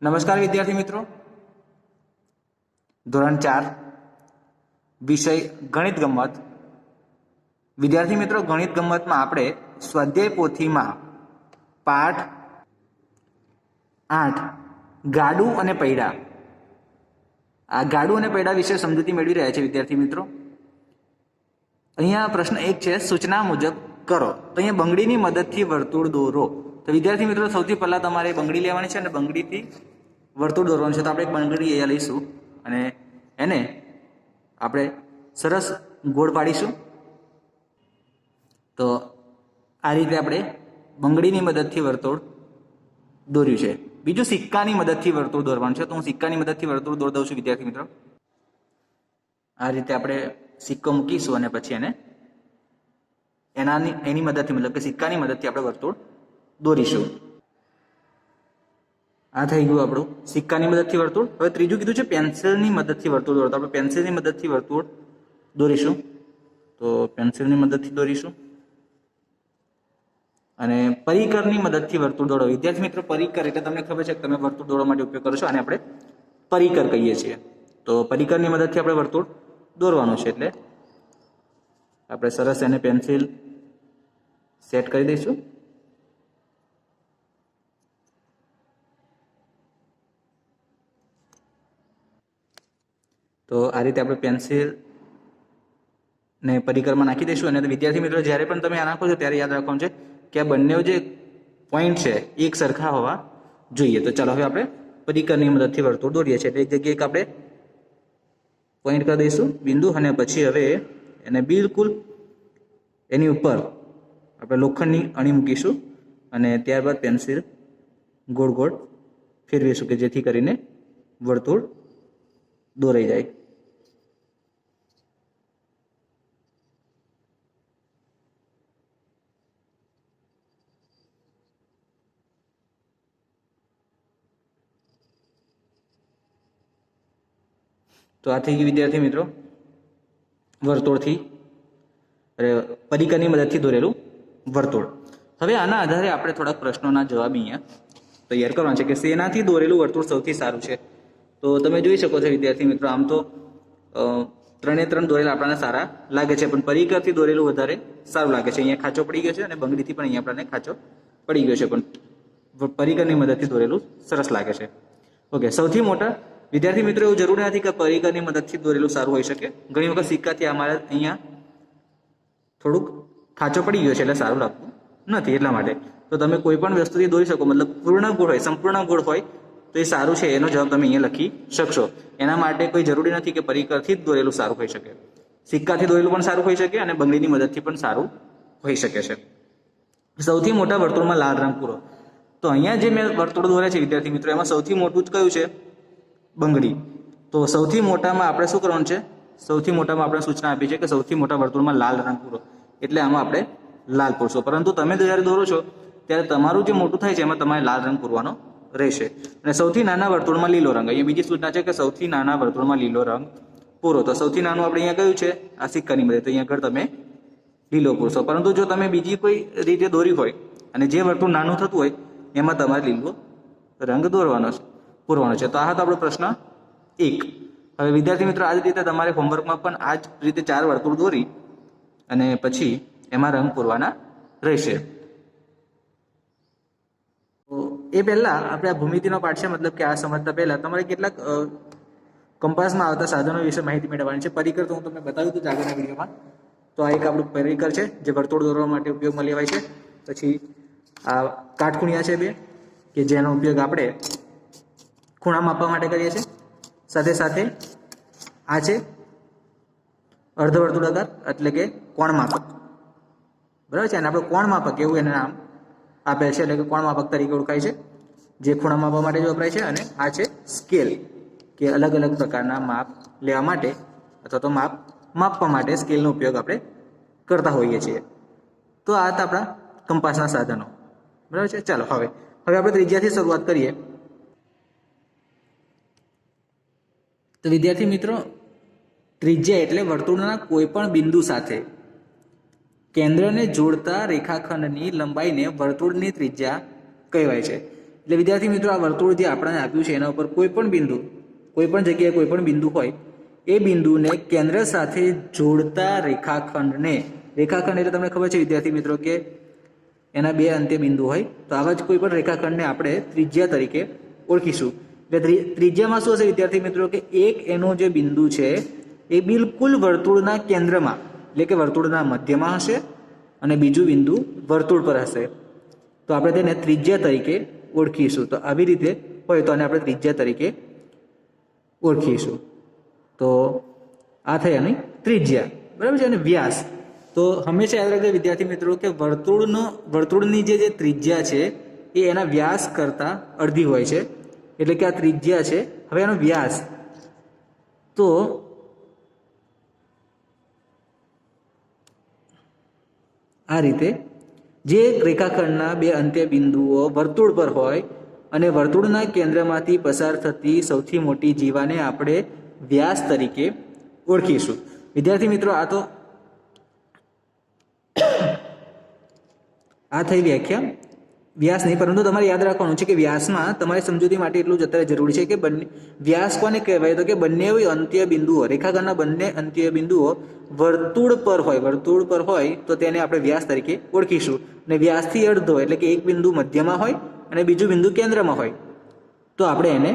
નમસ્કાર વિદ્યાર્થી મિત્રો, ધોરણ 4 વિષય ગણિત ગમ્મત. વિદ્યાર્થી મિત્રો, ગણિત ગમ્મતમાં આપણે સ્વાધ્યાય પોથીમાં પાઠ 8 ગાડું અને પૈડા, આ ગાડું અને પૈડા વિશે સમજૂતી મેળવી રહ્યા છે. વિદ્યાર્થી મિત્રો, અહીંયા પ્રશ્ન 1 છે, સૂચના મુજબ કરો. તો અહીંયા બંગડીની મદદથી વર્તુળ દોરો. તો વિદ્યાર્થી મિત્રો, સૌથી પહેલા તમારે બંગડી લેવાની છે અને બંગડીથી વર્તુળ દોરવાનું છે. તો આપણે એક બંગડી અહીંયા લઈશું અને એને આપણે સરસ ગોળ પાડીશું. તો આ રીતે આપણે બંગડીની મદદથી વર્તુળ દોર્યું છે. બીજું સિક્કાની મદદથી વર્તુળ દોરવાનું છે. તો હું સિક્કાની મદદથી વર્તુળ દોરી દઉં છું. વિદ્યાર્થી મિત્રો, આ રીતે આપણે સિક્કો મૂકીશું અને પછી એને એની મદદથી, મતલબ કે સિક્કાની મદદથી આપણે વર્તુળ દોરીશું. આ થઈ ગયું આપણું સિક્કાની મદદથી વર્તુળ. હવે ત્રીજું કીધું છે પેન્સિલની મદદથી વર્તુળ દોરો. તો આપણે પેન્સિલની મદદથી વર્તુળ દોરીશું. તો પેન્સિલની મદદથી દોરીશું અને પરિકરની મદદથી વર્તુળ દોરો. વિદ્યાર્થી મિત્રો, પરિકર એટલે તમને ખબર છે કે તમે વર્તુળ દોરવા માટે ઉપયોગ કરો છો અને આપણે પરિકર કહીએ છીએ. તો પરિકરની મદદથી આપણે વર્તુળ દોરવાનું છે. એટલે આપણે સરસ એને પેન્સિલ સેટ કરી દઈશું. તો આ રીતે આપણે પેન્સિલ ને પરિકરમાં નાખી દઈશું. અને વિદ્યાર્થી મિત્રો, જ્યારે પણ તમે આ નાખો છો ત્યારે યાદ રાખવાનું છે કે આ બંને જે પોઈન્ટ છે એક સરખા હોવા જોઈએ. તો ચાલો હવે આપણે પરિકરની મદદથી વર્તુળ દોરીએ છીએ. એટલે એક જગ્યાએ એક આપણે પોઈન્ટ કરી દઈશું બિંદુ, અને પછી હવે એને બિલકુલ એની ઉપર આપણે લોખંડની અણી મૂકીશું અને ત્યારબાદ પેન્સિલ ગોળ ગોળ ફેરવીશું કે જેથી કરીને વર્તુળ દોરાઈ જાય. તો આ થઈ ગયું વિદ્યાર્થી મિત્રો વર્તુળથી પરિકરની મદદથી દોરેલું વર્તુળ. હવે આના આધારે આપણે થોડાક પ્રશ્નોના જવાબ અહીંયા તૈયાર કરવાના છે કે શેનાથી દોરેલું વર્તુળ સૌથી સારું છે. તો તમે જોઈ શકો છો વિદ્યાર્થી મિત્રો, આમ તો 3 દોરેલા આપણને સારા લાગે છે, પણ પરિકરથી દોરેલું વધારે સારું લાગે છે. અહીંયા ખાંચો પડી ગયો છે અને બંગડીથી પણ અહીંયા આપણને ખાંચો પડી ગયો છે, પણ પરિકરની મદદથી દોરેલું સરસ લાગે છે. ઓકે, સૌથી મોટા વિદ્યાર્થી મિત્રો, એવું જરૂરી નથી કે પરિકરની મદદથી દોરેલું સારું હોઈ શકે. ઘણી વખત સિક્કાથી અમારે અહીંયા થોડુંક ખાંચો પડી ગયો છે એટલે સારું લાગતું નથી. એટલા માટે તો તમે કોઈ પણ વસ્તુથી દોરી શકો, મતલબ પૂર્ણ ગોળ હોય, સંપૂર્ણ ગોળ હોય તો એ સારું છે. એનો જવાબ તમે અહીંયા લખી શકશો. એના માટે કોઈ જરૂરી નથી કે પરિકરથી જ દોરેલું સારું હોઈ શકે. સિક્કાથી દોરેલું પણ સારું હોઈ શકે અને બંગડીની મદદથી પણ સારું હોઈ શકે છે. સૌથી મોટા વર્તુળમાં લાલ રંગ પૂરો. તો અહીંયા જે મેં વર્તુળ દોરે છે વિદ્યાર્થી મિત્રો, એમાં સૌથી મોટું જ કયું છે? બંગડી. તો સૌથી મોટામાં આપણે શું કરવાનું છે? સૌથી મોટામાં આપણે સૂચના આપી છે કે સૌથી મોટા વર્તુળમાં લાલ રંગ પૂરો. એટલે આમાં આપણે લાલ પૂરશો. પરંતુ તમે જ્યારે દોરો છો ત્યારે તમારું જે મોટું થાય છે એમાં તમારે લાલ રંગ પૂરવાનો રહેશે. અને સૌથી નાના વર્તુળમાં લીલો રંગ. અહીંયા બીજી સૂચના છે કે સૌથી નાના વર્તુળમાં લીલો રંગ પૂરો. તો સૌથી નાનું આપણે અહીંયા કયું છે? આ સિક્કાની મદદ. તો અહીંયા આગળ તમે લીલો પૂરશો. પરંતુ જો તમે બીજી કોઈ રીતે દોરી હોય અને જે વર્તુળ નાનું થતું હોય એમાં તમારે લીલો રંગ દોરવાનો છે, પૂરવાનો છે. તો આ હતો આપણો પ્રશ્ન 1. હવે વિદ્યાર્થી મિત્રો, આ જ રીતે તમારે હોમવર્કમાં પણ આ જ રીતે 4 વર્તુળ દોરી અને પછી એમાં રંગ પૂરવાના રહેશે. તો એ પહેલાં આપણે આ ભૂમિતિનો પાઠ છે, મતલબ કે આ સમજતા પહેલાં તમારે કેટલાક કંપાસમાં આવતા સાધનો વિશે માહિતી મેળવવાની છે. પરિકર તો હું તમને બતાવ્યું હતું આગળના વિડીયોમાં. તો આ એક આપણું પરિકર છે જે વર્તુળ દોરવા માટે ઉપયોગમાં લેવાય છે. પછી આ કાટખૂણિયા છે 2 કે જેનો ઉપયોગ આપણે ખૂણા માપવા માટે કરીએ છીએ. સાથે સાથે આ છે અર્ધવર્તુળાકાર એટલે કે કોણ માપક, બરાબર છે. અને આપણે કોણ માપક એવું એને નામ આપેલ છે, એટલે કે કોણ માપક તરીકે ઓળખાય છે, જે ખૂણા માપવા માટે વપરાય છે. અને આ છે સ્કેલ, કે અલગ અલગ પ્રકારના માપ લેવા માટે અથવા તો માપ માપવા માટે સ્કેલનો ઉપયોગ આપણે કરતા હોઈએ છીએ. તો આ હતા આપણા કંપાસના સાધનો, બરાબર છે. ચાલો હવે આપણે ત્રિજ્યાથી શરૂઆત કરીએ. તો વિદ્યાર્થી મિત્રો, ત્રિજ્યા એટલે વર્તુળના કોઈ પણ બિંદુ સાથે કેન્દ્રને જોડતા રેખાખંડની લંબાઈને વર્તુળની ત્રિજ્યા કહેવાય છે. એટલે વિદ્યાર્થી મિત્રો આ વર્તુળ જે આપણને આપ્યું છે એના ઉપર કોઈ પણ બિંદુ, કોઈ પણ જગ્યાએ કોઈ પણ બિંદુ હોય એ બિંદુને કેન્દ્ર સાથે જોડતા રેખાખંડને, રેખાખંડ એટલે તમને ખબર છે વિદ્યાર્થી મિત્રો કે એના બે અંત્ય બિંદુ હોય, તો આવા જ કોઈ પણ રેખાખંડને આપણે ત્રિજ્યા તરીકે ઓળખીશું. એટલે ત્રિજ્યામાં શું હશે વિદ્યાર્થી મિત્રો કે એક એનો જે બિંદુ છે એ બિલકુલ વર્તુળના કેન્દ્રમાં એટલે કે વર્તુળના મધ્યમાં હશે અને બીજું બિંદુ વર્તુળ પર હશે, તો આપણે તેને ત્રિજ્યા તરીકે ઓળખીશું. તો આવી રીતે હોય તો આને આપણે ત્રિજ્યા તરીકે ઓળખીશું. તો આ થઈ આની ત્રિજ્યા, બરાબર છે. અને વ્યાસ તો હંમેશા યાદ રાખજો વિદ્યાર્થી મિત્રો કે વર્તુળની જે ત્રિજ્યા છે એ એના વ્યાસ કરતાં અડધી હોય છે, એટલે કે આ ત્રિજ્યા છે. હવે એનો વ્યાસ તો આ રીતે જે રેખાખંડના બે અંત્ય બિંદુઓ વર્તુળ પર હોય અને વર્તુળના કેન્દ્રમાંથી પસાર થતી સૌથી મોટી જીવાને આપણે વ્યાસ તરીકે ઓળખીશું. વિદ્યાર્થી મિત્રો આ તો આ થઈ વ્યાખ્યા વ્યાસ નહીં, પરંતુ તમારે યાદ રાખવાનું છે કે વ્યાસમાં તમારી સમજૂતી માટે એટલું જ અત્યારે જરૂરી છે કે બંને વ્યાસ કોને કહેવાય, તો કે બંને અંત્ય બિંદુઓ, રેખાખંડના બંને અંત્ય બિંદુઓ વર્તુળ પર હોય તો તેને આપણે વ્યાસ તરીકે ઓળખીશું. અને વ્યાસથી અડધો એટલે કે એક બિંદુ મધ્યમાં હોય અને બીજું બિંદુ કેન્દ્રમાં હોય તો આપણે એને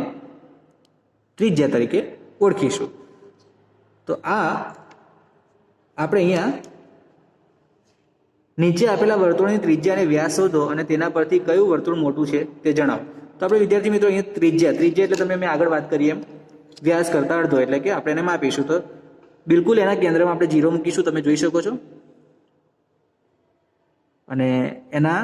ત્રિજ્યા તરીકે ઓળખીશું. તો આ આપણે અહીંયા નીચે આપેલા વર્તુળની ત્રિજ્યા અને વ્યાસ શોધો અને તેના પરથી કયું વર્તુળ મોટું છે તે જણાવો. તો આપણે વિદ્યાર્થી મિત્રો અહીંયા ત્રિજ્યા એટલે તમે મેં આગળ વાત કરી એમ વ્યાસ કરતાં અડધો એટલે કે આપણે એને માપીશું. તો બિલકુલ એના કેન્દ્રમાં આપણે 0 મૂકીશું, તમે જોઈ શકો છો. અને એના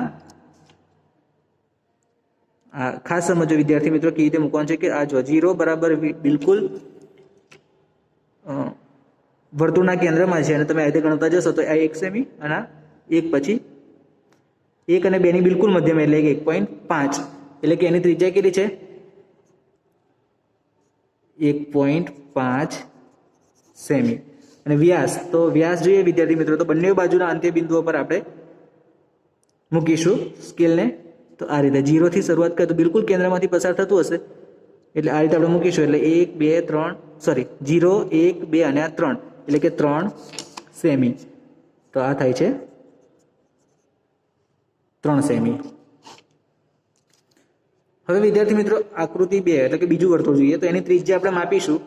ખાસ સમજો વિદ્યાર્થી મિત્રો કેવી રીતે મૂકવાનું છે કે આ જો 0 બરાબર બિલકુલ વર્તુળના કેન્દ્રમાં છે અને તમે આ રીતે ગણતા જશો તો આ 1 સેમી અને 1 પછી 1 અને 2 ની બિલકુલ મધ્યમાં એટલે 1.5 એટલે કે એની ત્રિજ્યા કેટલી છે 1.5 સેમી. અને વ્યાસ તો વ્યાસ જોઈએ વિદ્યાર્થી મિત્રો તો બંને બાજુના અંત્ય બિંદુઓ પર આપણે મૂકીશું સ્કેલને. તો આ રીતે 0 થી શરૂઆત કરીએ તો બિલકુલ કેન્દ્રમાંથી પસાર થતું હશે એટલે આ રીતે આપણે મૂકીશું. એટલે 1 2 3 સોરી 0 1 2 અને આ 3 એટલે કે 3 સેમી. તો આ થાય છે 3 સેમી. હવે વિદ્યાર્થી મિત્રો આકૃતિ 2 એટલે કે બીજું વર્તુળ જોઈએ તો એની ત્રિજ્યા આપણે માપીશું.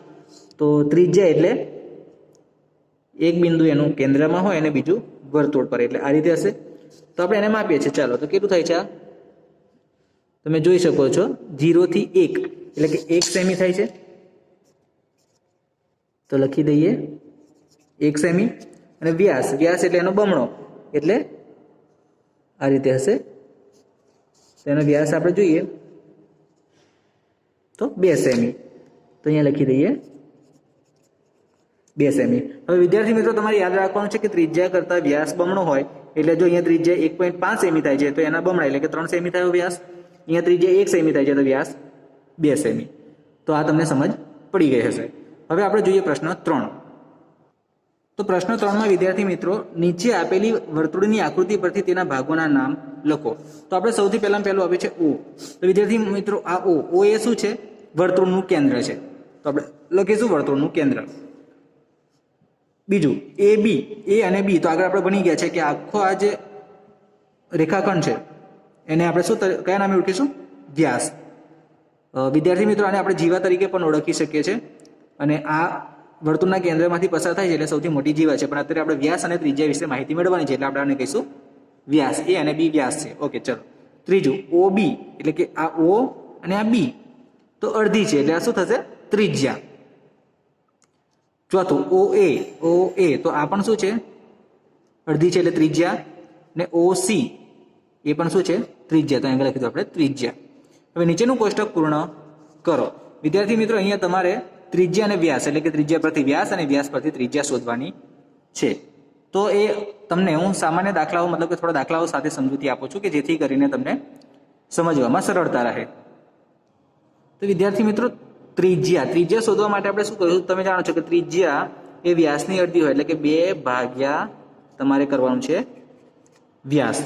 તો ત્રિજ્યા એટલે એક બિંદુ એનું કેન્દ્રમાં હોય અને બીજું વર્તુળ પર એટલે આ રીતે હશે. તો આપણે એને માપીએ છીએ. ચાલો તો કેટલું થાય છે આ તમે જોઈ શકો છો 0 થી 1 એટલે કે 1 સેમી થાય છે. તો લખી દઈએ 1 સેમી. અને વ્યાસ એટલે એનો બમણો એટલે આ રીતે હશે. તેનો વ્યાસ આપણે જોઈએ તો 2 સેમી. તો અહીંયા લખી દઈએ 2 સેમી. હવે વિદ્યાર્થી મિત્રો તમારે યાદ રાખવાનું છે કે ત્રિજ્યા કરતાં વ્યાસ બમણો હોય એટલે જો અહીંયા ત્રિજ્યા 1.5 સેમી થાય છે તો એના બમણા એટલે કે 3 સેમી થયો વ્યાસ. અહીંયા ત્રિજ્યા 1 સેમી થાય છે તો વ્યાસ 2 સેમી. તો આ તમને સમજ પડી ગઈ હશે. હવે આપણે જોઈએ પ્રશ્ન 3. તો પ્રશ્ન 3માં વિદ્યાર્થી મિત્રો નીચે આપેલી વર્તુળની આકૃતિ પરથી તેના ભાગોના નામ લખો. તો આપણે સૌથી પહેલું આપે છે O. તો વિદ્યાર્થી મિત્રો આ O એ શું છે વર્તુળનું કેન્દ્ર છે. તો આપણે લખીશું વર્તુળનું કેન્દ્ર. બીજું AB A અને B તો આગળ આપણે ભણી ગયા છે કે આખો આ જે રેખાખંડ છે એને આપણે શું કયા નામે ઓળખીશું વ્યાસ. વિદ્યાર્થી મિત્રો આને આપણે જીવા તરીકે પણ ઓળખી શકીએ છીએ. અને આ વર્તુળના કેન્દ્રમાંથી પસાર થાય છે એટલે સૌથી મોટી જીવા છે. પણ અત્યારે આપણે વ્યાસ અને ત્રિજ્યા વિશે માહિતી મેળવવાની છે એટલે આપણે આને કહીશું વ્યાસ. A અને B વ્યાસ છે. ઓકે ચલો. ત્રીજું OB એટલે કે આ O અને આ B તો અડધી છે એટલે આ શું થશે ત્રિજ્યા. ચોથું OA તો આ પણ શું છે અડધી છે એટલે ત્રિજ્યા. ને OC એ પણ શું છે ત્રિજ્યા. તો અહીંયા લખી દો આપણે ત્રિજ્યા. હવે નીચેનું કોષ્ટક પૂર્ણ કરો. વિદ્યાર્થી મિત્રો અહીંયા તમારે ત્રિજ્યા અને વ્યાસ એટલે કે ત્રિજ્યા પરથી વ્યાસ અને વ્યાસ પરથી ત્રિજ્યા શોધવાની છે. તો એ તમને હું સામાન્ય દાખલાઓ મતલબ કે થોડા દાખલાઓ સાથે સમજૂતી આપું છું કે જેથી કરીને તમને સમજવામાં સરળતા રહે. તો વિદ્યાર્થી મિત્રો ત્રિજ્યા શોધવા માટે આપણે શું કરીશું તમે જાણો છો કે ત્રિજ્યા એ વ્યાસની અડધી હોય એટલે કે 2 ભાગ્યા તમારે કરવાનું છે વ્યાસ.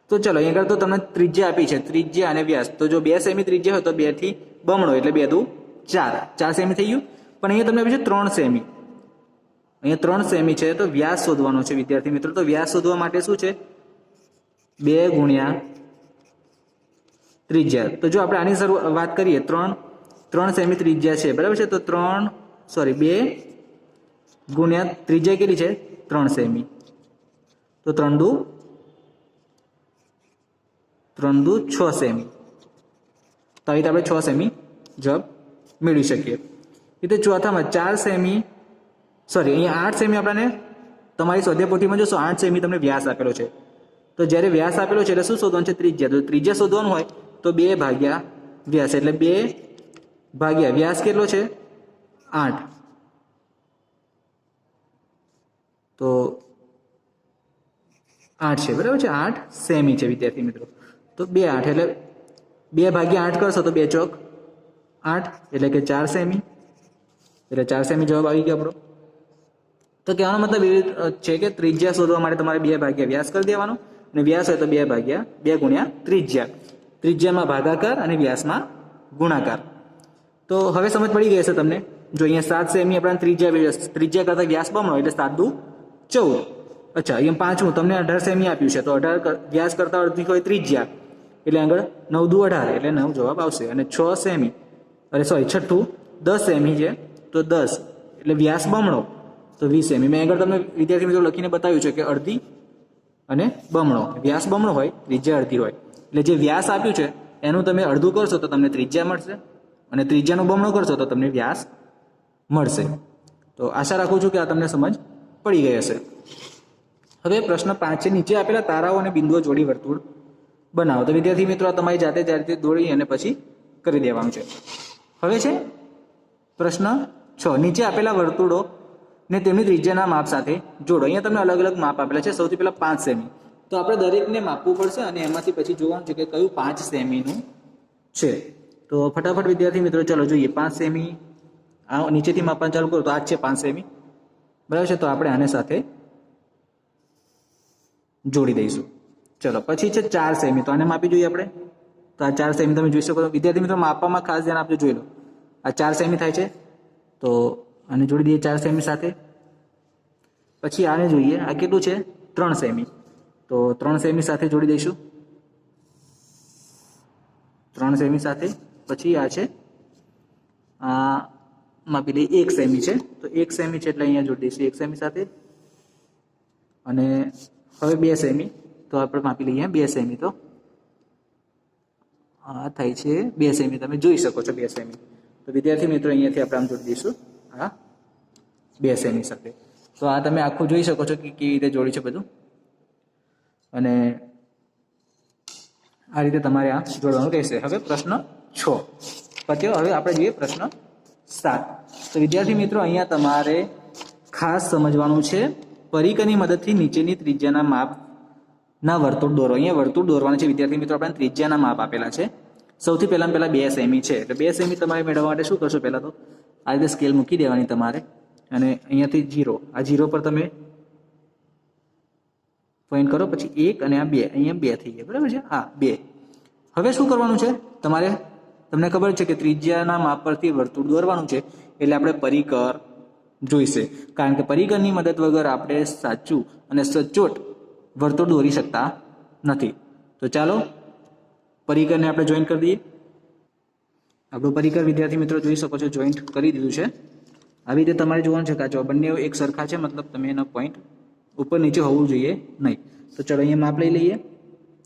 તો તો ચલો અહીંયા આગળ તો તમને ત્રિજ્યા આપી છે, ત્રિજ્યા અને વ્યાસ. તો જો 2 સેમી ત્રિજ્યા હોય તો 2 થી બમણો એટલે 2 દુ 4, 4 સેમી થઈ ગયું. પણ અહીંયા તમને આપ્યું છે 3 સેમી, અહીંયા 3 સેમી છે તો વ્યાસ શોધવાનો છે વિદ્યાર્થી મિત્રો. તો વ્યાસ શોધવા માટે શું છે? 2 ગુણ્યા ત્રિજ્યા. તો જો આપણે આની વાત કરીએ, 3 સેમી ત્રિજ્યા છે, બરાબર છે. તો 2 ગુણ્યા ત્રિજ્યા કેટલી છે? 3 સેમી. તો 3 દુ 6 સેમી. તો આવી રીતે આપણે 6 સેમી જવાબ મેળવી શકીએ. એટલે ચોથામાં 4 સેમી, અહીંયા 8 સેમી આપણને તમારી સ્વાધ્યાય પોથીમાં જોશો 8 સેમી તમને વ્યાસ આપેલો છે. તો જ્યારે વ્યાસ આપેલો છે એટલે શું શોધવાનું છે? ત્રિજ્યા. તો ત્રિજ્યા શોધવાનું હોય તો 2 ભાગ્યા વ્યાસ, એટલે 2 ભાગ્યા વ્યાસ કેટલો છે? 8. તો 8 છે, બરાબર છે. 8 સેમી છે વિદ્યાર્થી મિત્રો. તો 2 8 એટલે 2 ભાગ્યા 8 કરશો તો 2 ચોક 8 એટલે કે 4 સેમી. એટલે 4 સેમી જવાબ આવી ગયો આપણો. તો કહેવાનો મતલબ એવી છે કે ત્રિજ્યા શોધવા માટે તમારે 2 ભાગ્યા વ્યાસ કરી દેવાનો, અને વ્યાસ હોય તો 2 ગુણ્યા ત્રિજ્યા. ત્રિજ્યામાં ભાગાકાર અને વ્યાસમાં ગુણાકાર. તો હવે સમજ પડી ગઈ હશે તમને. જો અહીંયા 7 સેમી આપણને ત્રિજ્યા કરતા વ્યાસ બમણો એટલે 7 દુ 14. અચ્છા, અહીંયા પાંચમું તમને 18 સેમી આપ્યું છે. તો 18 વ્યાસ કરતા અડધી હોય ત્રિજ્યા એટલે આગળ 9 દુ 18 એટલે 9 જવાબ આવશે. અને 6 સેમી, છઠ્ઠું 10 સેમી છે તો 10 એટલે વ્યાસ બમણો તો 20 સેમી. મેં આગળ તમને વિદ્યાર્થી મિત્રો લખીને બતાવ્યું છે કે અડધી અને બમણો. વ્યાસ બમણો હોય, ત્રિજ્યા અડધી હોય. એટલે જે વ્યાસ આપ્યું છે એનું તમે અડધું કરશો તો તમને ત્રિજ્યા મળશે, અને ત્રિજ્યાનું બમણો કરશો તો તમને વ્યાસ મળશે. તો આશા રાખું છું કે આ તમને સમજ પડી ગઈ હશે. હવે પ્રશ્ન 5 છે, નીચે આપેલા તારાઓ અને બિંદુઓ જોડી વર્તુળ બનાવો. તો વિદ્યાર્થી મિત્રો આ તમારી જાતે જ આ રીતે દોડી અને પછી કરી દેવાનું છે. હવે છે પ્રશ્ન 6, નીચે આપેલા વર્તુળો ને તેમની ત્રિજ્યાના માપ સાથે જોડો. અહીંયા તમને અલગ અલગ માપ આપેલા છે. સૌથી પહેલા 5 સેમી. તો આપણે દરેકને માપવું પડશે અને એમાંથી પછી જોવાનું છે કે કયું 5 સેમીનું છે. તો ફટાફટ વિદ્યાર્થી મિત્રો ચલો જોઈએ. 5 સેમી આ નીચેથી માપવાનું ચાલુ કરો તો આ જ છે 5 સેમી, બરાબર છે. તો આપણે આને સાથે જોડી દઈશું. ચલો પછી છે 4 સેમી. તો આને માપી જોઈએ આપણે. તો આ 4 સેમી તમે જોઈ શકો છો. વિદ્યાર્થી મિત્રો માપવામાં ખાસ ધ્યાન આપજો, જોઈ લો. આ 4 સેમી થાય છે તો આને જોડી દઈએ 4 સેમી સાથે. પછી આને જોઈએ, આ કેટલું છે? 3 સેમી. તો 3 સેમી સાથે જોડી દઈશું. 3 સેમી સાથે. પછી આ છે આ માપી લઈએ 1 સેમી છે. તો 1 સેમી છે એટલે અહીંયા જોડી દઈશું 1 સેમી સાથે. અને હવે 2 સેમી. તો આપણે માપી લઈએ 2 સેમી. તો આ થાય છે 2 સેમી. તમે જોઈ શકો છો 2 સેમી. તો વિદ્યાર્થી મિત્રો અહીંયાથી આપણે આમ જોડી દઈશું આ 2 સેમી સાથે. તો આ તમે આખું જોઈ શકો છો કે કેવી રીતે જોડ્યું છે બધું. અને આ રીતે તમારે આ જોડવાનું રહેશે. હવે પ્રશ્ન 6 પત્યો. હવે આપણે જોઈએ પ્રશ્ન 7. તો વિદ્યાર્થી મિત્રો અહીંયા તમારે ખાસ સમજવાનું છે, પરિકરની મદદથી નીચેની ત્રિજ્યાના માપના વર્તુળ દોરો. અહીંયા વર્તુળ દોરવાના છે વિદ્યાર્થી મિત્રો. આપણે ત્રિજ્યાના માપ આપેલા છે. સૌથી પહેલા 2 સેમી છે. એટલે 2 સેમી તમારે મેળવવા માટે શું કરશો? પહેલાં તો આ રીતે સ્કેલ મૂકી દેવાની તમારે, અને અહીંયાથી 0, આ 0 પર તમે પોઈન્ટ કરો, પછી 1 અને આ 2, અહીંયા 2 થઈ ગયા, બરાબર છે. હા 2. હવે શું કરવાનું છે તમારે? તમને ખબર છે કે ત્રિજ્યાના માપ પરથી વર્તુળ દોરવાનું છે એટલે આપણે પરિકર જોઈશે, કારણ કે પરિકરની મદદ વગર આપણે સાચું અને સચોટ વર્તુળ દોરી શકતા નથી. તો ચાલો પરિકરને આપણે જોઈન્ટ કરી દઈએ. આપણું પરિકર વિદ્યાર્થી મિત્રો જોઈ શકો છો જોઈન્ટ કરી દીધું છે. આવી રીતે તમારે જોવાનું છે કે આ બંને એક સરખા છે, મતલબ તમે એનો પોઈન્ટ ઉપર નીચે હોવું જોઈએ નહીં. તો ચલો અહીંયા માપ લઈ લઈએ.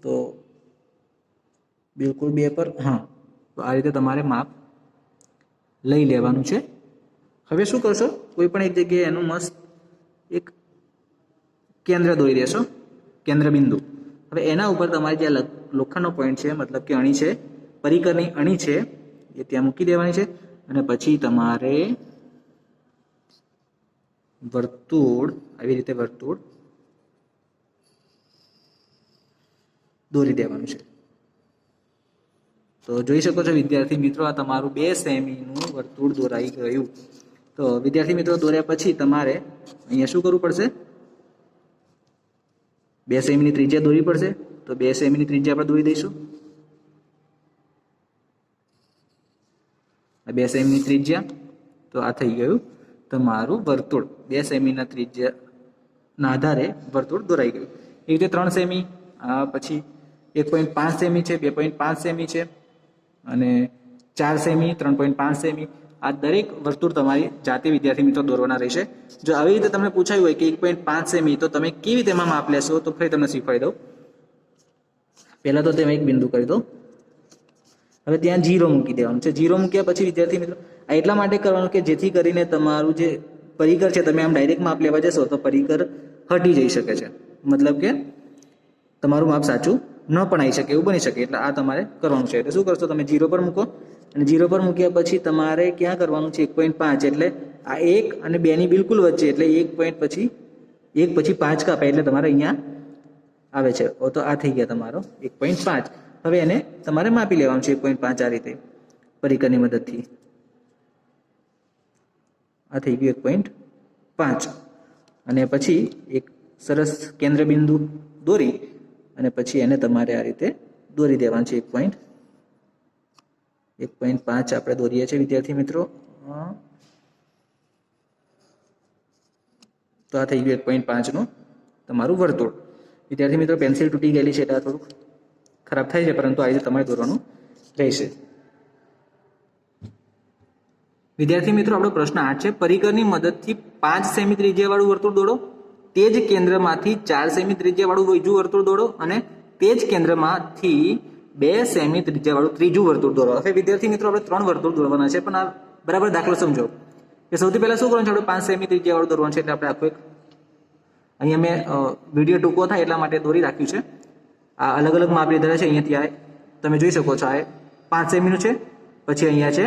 તો બિલકુલ 2 પર, હા. તો આ રીતે તમારે માપ લઈ લેવાનું છે. હવે શું કરશો? કોઈ પણ એક જગ્યાએ એનું મસ્ત એક કેન્દ્ર દોરી દેશો, કેન્દ્ર બિંદુ. હવે એના ઉપર તમારે જે લોખંડનો પોઈન્ટ છે, મતલબ કે અણી છે, પરિકરની અણી છે, એ ત્યાં મૂકી દેવાની છે. અને પછી તમારે વર્તુળ, આવી રીતે વર્તુળ દોરી દેવાનું છે. તો જોઈ શકો છો વિદ્યાર્થી મિત્રો, આ તમારું 2 સેમીનું વર્તુળ દોરાઈ ગયું. તો વિદ્યાર્થી મિત્રો દોર્યા પછી તમારે અહીંયા શું કરવું પડશે? 2 સેમીની ત્રિજ્યા દોરવી પડશે. તો 2 સેમીની ત્રિજ્યા આપણે દોરી દઈશું. 2 સેમીની ત્રિજ્યા, તો આ થઈ ગયું તમારું વર્તુળ. 2 સેમીના ત્રિજ્યાના આધારે વર્તુળ દોરાઈ ગયું. એ રીતે 3 સેમી, પછી 1.5 સેમી છે, 2.5 સેમી છે અને 4 સેમી, 3.5 સેમી. આ દરેક વર્તુળ તમારી જાતે વિદ્યાર્થી મિત્રો દોરવાના રહેશે. જો આવી રીતે તમને પૂછાયું હોય કે 1.5 સેમી, તો તમે કેવી રીતે એમાં માપ લેશો, તો ફરી તમને શીખવાડી દઉં. પહેલા તો તમે એક બિંદુ કરી દો. હવે ત્યાં 0 મૂકી દેવાનું છે. 0 મૂક્યા પછી વિદ્યાર્થી મિત્રો આ એટલા માટે કરવાનું કે જેથી કરીને તમારું જે પરિકર છે, તમે આમ ડાયરેક્ટ માપ લેવા જશો તો પરિકર હટી જઈ શકે છે. મતલબ કે તમારું માપ સાચું ન પણ આવી શકે, એવું બની શકે. એટલે આ તમારે કરવાનું છે. એટલે શું કરશો, તમે 0 પર મૂકો અને 0 પર મૂક્યા પછી તમારે ક્યાં કરવાનું છે, 1.5. એટલે આ 1 અને 2 ની બિલકુલ વચ્ચે, એટલે 1 પછી 5 કાપાય એટલે તમારે અહીંયા આવે છે. તો આ થઈ ગયા તમારો 1.5. હવે એને તમારે માપી લેવાનું છે 1.5 આ રીતે પરિકરની મદદથી. આ થઈ ગયું 1.5. અને પછી એક સરસ કેન્દ્ર બિંદુ દોરી અને પછી એને તમારે આ રીતે દોરી દેવાનું છે. 1.5 આપણે દોરીએ છીએ વિદ્યાર્થી મિત્રો. તો આ થઈ ગયું 1.5 નું તમારું વર્તુળ. વિદ્યાર્થી મિત્રો પેન્સિલ તૂટી ગયેલી છે એટલે આ થોડુંક ખરાબ થાય છે, પરંતુ આ રીતે તમારે દોરવાનું રહેશે. વિદ્યાર્થી મિત્રો આપણો પ્રશ્ન 8 છે. પરિકરની મદદથી 5 સેમી ત્રિજ્યાવાળું વર્તુળ દોડો. તે જ કેન્દ્રમાંથી 4 સેમી ત્રિજ્યાવાળું બીજું વર્તુળ દોડો અને તે જ કેન્દ્રમાંથી 2 સેમી ત્રિજ્યાવાળું ત્રીજું વર્તુળ દોરો. હવે વિદ્યાર્થી મિત્રો આપણે 3 વર્તુળ દોરવાના છે, પણ આ બરાબર દાખલો સમજો કે સૌથી પહેલા શું કરવાનું છે, આપણે 5 સેમી ત્રિજ્યાવાળું દોરવાનું છે. એટલે આપણે આખું એક અહીંયા મેં વિડીયો ટૂંકો થાય એટલા માટે દોરી રાખ્યું છે. આ અલગ અલગ માપ લીધેલા છે. અહીંયાથી આ તમે જોઈ શકો છો, આ 5 સેમીનું છે, પછી અહીંયા છે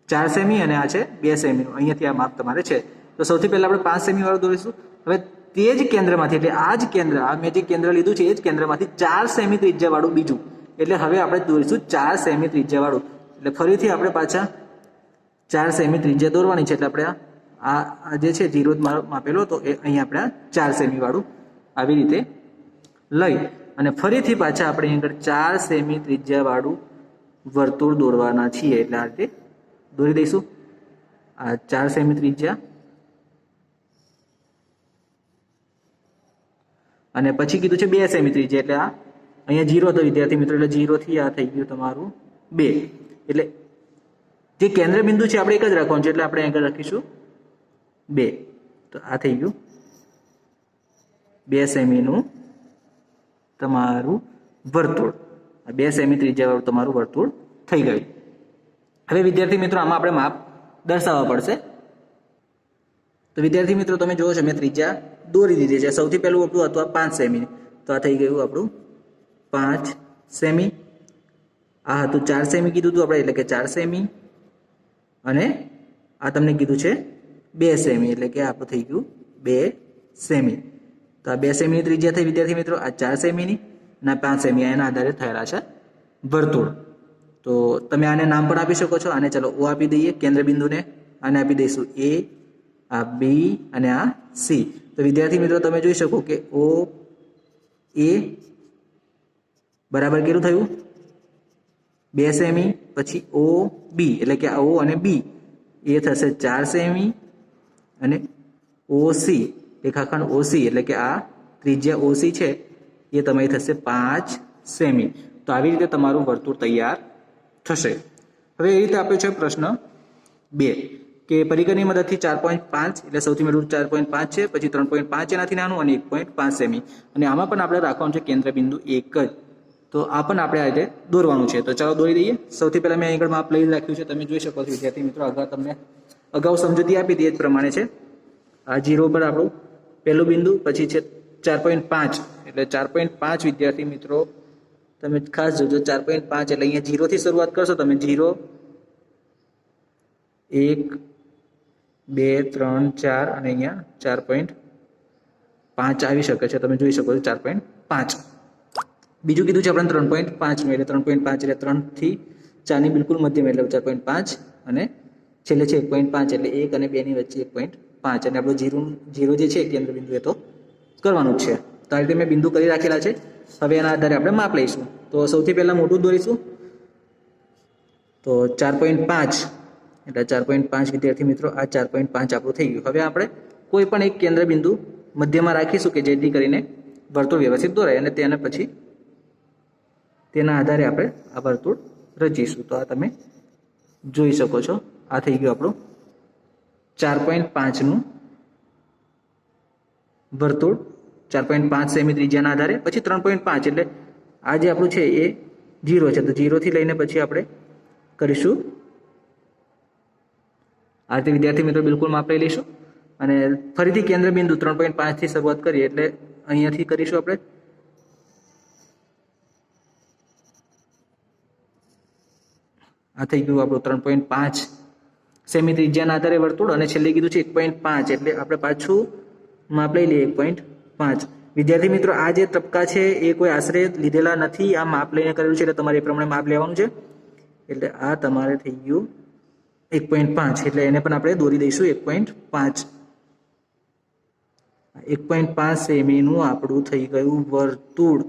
4 સેમી અને આ છે 2 સેમીનું. અહીંયાથી આ માપ તમારે છે. તો સૌથી પહેલા આપણે 5 સેમી વાળું દોરીશું. હવે તે જ કેન્દ્રમાંથી, એટલે આ જ કેન્દ્ર, આ મેં જે કેન્દ્ર લીધું છે એ જ કેન્દ્રમાંથી 4 સેમી ત્રિજ્યાવાળું બીજું, એટલે હવે આપણે દોરીશું 4 સેમી ત્રિજ્યાવાળું. એટલે ફરીથી આપણે પાછા 4 સેમી ત્રિજ્યા દોરવાની છે. એટલે આપણે આ જે છે 0 માપેલો, તો એ અહીંયા આપણે 4 સેમી વાળું આવી રીતે લઈ અને ફરીથી પાછા આપણે અહીં આગળ 4 સેમી ત્રિજ્યાવાળું વર્તુળ દોરવાના છીએ. એટલે આ રીતે દોરી દઈશું. આ 4 સેમી ત્રિજ્યા અને પછી કીધું છે 2 સેમી ત્રિજ્યા. એટલે આ અહીંયા 0 હતો વિદ્યાર્થી મિત્રો, એટલે 0 થી આ થઈ ગયું તમારું 2. એટલે જે કેન્દ્ર બિંદુ છે આપણે એક જ રાખવાનું છે, એટલે આપણે આગળ રાખીશું 2. તો આ થઈ ગયું 2 સેમીનું તમારું વર્તુળ. 2 સેમી ત્રિજ્યાવાળું તમારું વર્તુળ થઈ ગયું. હવે વિદ્યાર્થી મિત્રો આમાં આપણે માપ દર્શાવવા પડશે. તો વિદ્યાર્થી મિત્રો તમે જુઓ છો મેં ત્રિજ્યા દોરી દીધી છે. સૌથી પહેલું આપણું હતું આ 5 સેમી, તો આ થઈ ગયું આપણું 5 સેમી. આ હતું 4 સેમી કીધું હતું આપણે, એટલે કે 4 સેમી. અને આ તમને કીધું છે 2 સેમી, એટલે કે આપણું થઈ ગયું 2 સેમી. તો આ 2 સેમીની ત્રિજ્યા થઈ વિદ્યાર્થી મિત્રો. આ 4 સેમીની અને 5 સેમી એના આધારે થયેલા છે વર્તુળ. તો તમે આને નામ પણ આપી શકો છો. આને ચલો ઓ આપી દઈએ કેન્દ્ર બિંદુને. આને આપી દઈશું એ, આ બી અને આ સી. તો વિદ્યાર્થી મિત્રો તમે જોઈ શકો કે ઓ એ બરાબર કેટલું થયું 2 સેમી. પછી ઓ બી, એટલે કે ઓ અને બી એ થશે 4 સેમી. અને ઓ સી, રેખાખંડ ઓ સી, એટલે કે આ ત્રિજ્યા ઓ સી છે એ તમારી થશે 5 સેમી. તો આવી રીતે તમારું વર્તુળ તૈયાર થશે. હવે એ રીતે આપ્યો છે પ્રશ્ન 2 કે પરિકરની મદદથી 4.5, એટલે સૌથી મોટું 4.5 છે, પછી 3.5 એનાથી નાનું અને 1.5 સેમી. અને આમાં પણ આપણે રાખવાનું છે કેન્દ્ર બિંદુ 1 જ. તો આ પણ આપણે આ રીતે દોરવાનું છે. તો ચાલો દોરી દઈએ. સૌથી પહેલા મેં આગળ માપ લઈ રાખ્યું છે, તમે જોઈ શકો છો વિદ્યાર્થી મિત્રો. અગાઉ સમજૂતી આપી હતી એ જ પ્રમાણે છે. આ 0 પર આપણું પહેલું બિંદુ, પછી છે 4.5, એટલે 4.5 વિદ્યાર્થી મિત્રો તમે ખાસ જોજો. 4.5 એટલે અહીંયા 0 થી શરૂઆત કરશો તમે. 0 1 2 3 4 અને અહીંયા 4.5 આવી શકે છે. તમે જોઈ શકો છો 4.5. બીજું કીધું છે આપણે 3.5 નું, એટલે 3.5 એટલે 3 થી 4 ની બિલકુલ મધ્યમ, એટલે 4.5 અને છેલ્લે છે 1.5, એટલે 1 અને 2 ની વચ્ચે 1.5. અને આપણું 0 જે છે કેન્દ્ર બિંદુ એ તો કરવાનું જ છે. તો આ રીતે મેં બિંદુ કરી રાખેલા છે. હવે એના આધારે આપણે માપ લઈશું. તો સૌથી પહેલાં મોટું દોરીશું. તો 4.5 એટલે 4.5 વિદ્યાર્થી મિત્રો આ 4.5 આપણું થઈ ગયું. હવે આપણે કોઈ પણ એક કેન્દ્ર બિંદુ મધ્યમાં રાખીશું કે જેથી કરીને વર્તુળ વ્યવસ્થિત દોરાય અને તેના પછી તેના આધારે આપણે આ વર્તુળ રચીશું. તો આ તમે જોઈ શકો છો. આ થઈ ગયું આપણું 4.5નું વર્તુળ. 4.5 સેમી ત્રિજ્યાના આધારે પછી 3.5 એટલે આ જે આપણું છે એ 0 છે. તો 0 થી લઈને પછી આપણે કરીશું આ રીતે વિદ્યાર્થી મિત્રો બિલકુલ માપ લઈ લઈશું અને ફરીથી કેન્દ્ર બિંદુ 3.5 થી શરૂઆત કરીએ એટલે અહીંયાથી કરીશું આપણે. આ થઈ ગયું આપણું 3.5 સેમી ત્રિજ્યાના આધારે વર્તુળ અને છેલ્લે કીધું છે 1.5 એટલે આપણે પાછું માપ લઈ લઈએ 1.5. વિદ્યાર્થી મિત્રો આ જે ટપકા છે એ કોઈ આશરે લીધેલા નથી, આ માપ લઈને કરેલું છે એટલે તમારે એ પ્રમાણે માપ લેવાનું છે. એટલે આ તમારે થઈ ગયું 1.5 એટલે એને પણ આપણે દોરી દઈશું 1.5. 1.5 સેમીનું આપણું થઈ ગયું વર્તુળ.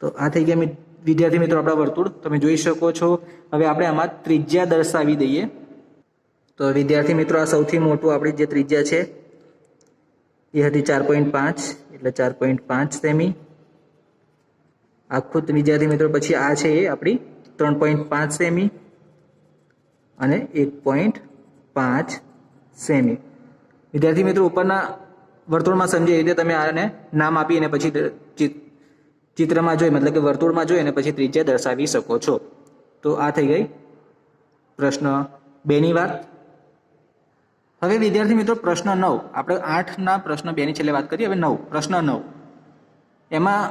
તો આ થઈ ગયા વિદ્યાર્થી મિત્રો આપણા વર્તુળ તમે જોઈ શકો છો. હવે આપણે આમાં ત્રિજ્યા દર્શાવી દઈએ. તો વિદ્યાર્થી મિત્રો આ સૌથી મોટું આપણી જે ત્રિજ્યા છે એ હતી 4.5 એટલે 4.5 સેમી આખું. વિદ્યાર્થી મિત્રો પછી આ છે એ આપણી 3.5 સેમી અને 1.5 સેમી. વિદ્યાર્થી મિત્રો ઉપરના વર્તુળમાં સમજે એ રીતે તમે આને નામ આપી અને પછી ચિત્રમાં જોઈ મતલબ કે વર્તુળમાં જોઈ અને પછી ત્રિજ્યા દર્શાવી શકો છો. તો આ થઈ ગઈ પ્રશ્ન 2 ની વાત. હવે વિદ્યાર્થી મિત્રો પ્રશ્ન 9 આપણે 8ના પ્રશ્ન 2 ની છેલ્લે વાત કરી. હવે 9 પ્રશ્ન 9 એમાં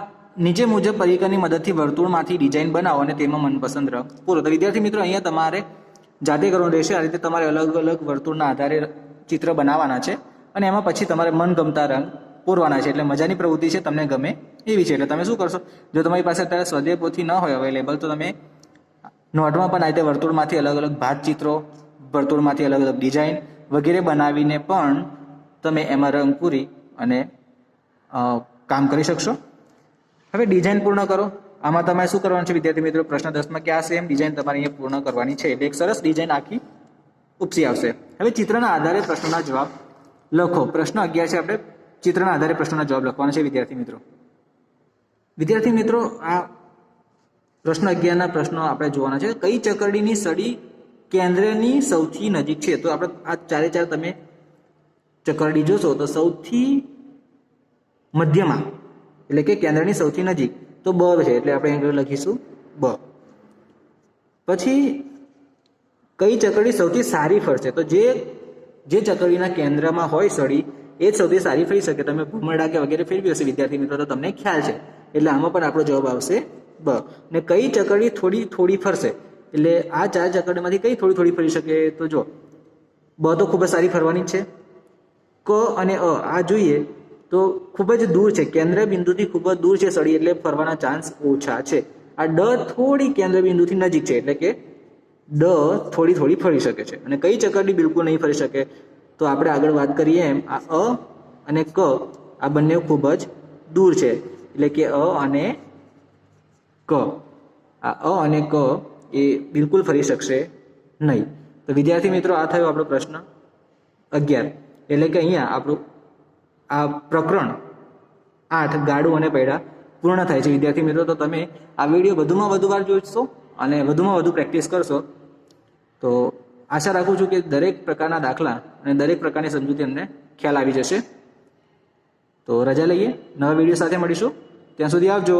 નીચે મુજબ પરિકરની મદદથી વર્તુળમાંથી ડિઝાઇન બનાવો અને તેમાં મનપસંદ રંગ પૂરો. તો વિદ્યાર્થી મિત્રો અહીંયા તમારે જાતે કરવાનું રહેશે. આ રીતે તમારે અલગ અલગ વર્તુળના આધારે ચિત્ર બનાવવાના છે અને એમાં પછી તમારે મનગમતા રંગ પૂરવાના છે. એટલે મજાની પ્રવૃત્તિ છે, તમને ગમે એવી છે. એટલે તમે શું કરશો, જો તમારી પાસે અત્યારે સ્વાધ્યાય પોથી ન હોય અવેલેબલ તો તમે નોટમાં પણ આ રીતે વર્તુળમાંથી અલગ અલગ ભાત ચિત્રો, વર્તુળમાંથી અલગ અલગ ડિઝાઇન વગેરે બનાવીને પણ તમે એમાં રંગ પૂરી અને કામ કરી શકશો. હવે ડિઝાઇન પૂર્ણ કરો. આમાં તમારે શું કરવાનું છે વિદ્યાર્થી મિત્રો, પ્રશ્ન 10માં કે આ સેમ ડિઝાઇન તમારે અહીંયા પૂર્ણ કરવાની છે. એટલે એક સરસ ડિઝાઇન આખી ઉપસી આવશે. હવે ચિત્રના આધારે પ્રશ્નોના જવાબ લખો. પ્રશ્ન 11 છે, આપણે ચિત્રના આધારે પ્રશ્નોના જવાબ લખવાના છે વિદ્યાર્થી મિત્રો. વિદ્યાર્થી મિત્રો આ પ્રશ્ન 11ના પ્રશ્નો આપણે જોવાના છે. કઈ ચકરડીની સળી કેન્દ્રની સૌથી નજીક છે? તો આપણે આ ચારે ચાર તમે ચકરડી જોશો તો સૌથી મધ્યમાં એટલે કે કેન્દ્રની સૌથી નજીક તો બ છે એટલે આપણે અહીં લખીશું બ. પછી કઈ ચકરડી સૌથી સારી ફરશે? તો જે ચકરડીના કેન્દ્રમાં હોય સળી એ જ સૌથી સારી ફરી શકે. તમે ભમરડા કે વગેરે ફેરવી હશે વિદ્યાર્થી મિત્રો તો તમને ખ્યાલ છે. એટલે આમાં પણ આપણો જવાબ આવશે બ. ને કઈ ચકરડી થોડી થોડી ફરશે? એટલે આ ચાર ચકરડીમાંથી કઈ થોડી થોડી ફરી શકે? તો જો બ તો ખૂબ જ સારી ફરવાની જ છે. ક અને આ જોઈએ તો ખૂબ જ દૂર છે, કેન્દ્ર બિંદુથી ખૂબ જ દૂર છે સળી એટલે ફરવાના ચાન્સ ઓછા છે. આ ડ થોડી કેન્દ્ર બિંદુથી નજીક છે એટલે કે ડ થોડી થોડી ફરી શકે છે. અને કઈ ચકરડી બિલકુલ નહીં ફરી શકે? તો આપણે આગળ વાત કરીએ એમ આ અ અને ક આ બંને ખૂબ જ દૂર છે એટલે કે અ અને ક, આ અ અને ક એ બિલકુલ ફરી શકશે નહીં. તો વિદ્યાર્થી મિત્રો આ થયો આપણો પ્રશ્ન 11. એટલે કે અહીંયા આપણું આ પ્રકરણ 8 ગાડું અને પૈડા પૂર્ણ થાય છે વિદ્યાર્થી મિત્રો. તો તમે આ વિડીયો વધુમાં વધુ વાર જોશો અને વધુમાં વધુ પ્રેક્ટિસ કરશો તો આશા રાખું છું કે દરેક પ્રકારના દાખલા અને દરેક પ્રકારની સમજૂતી અમને ખ્યાલ આવી જશે. તો રજા લઈએ, નવા વિડીયો સાથે મળીશું. ત્યાં સુધી આવજો.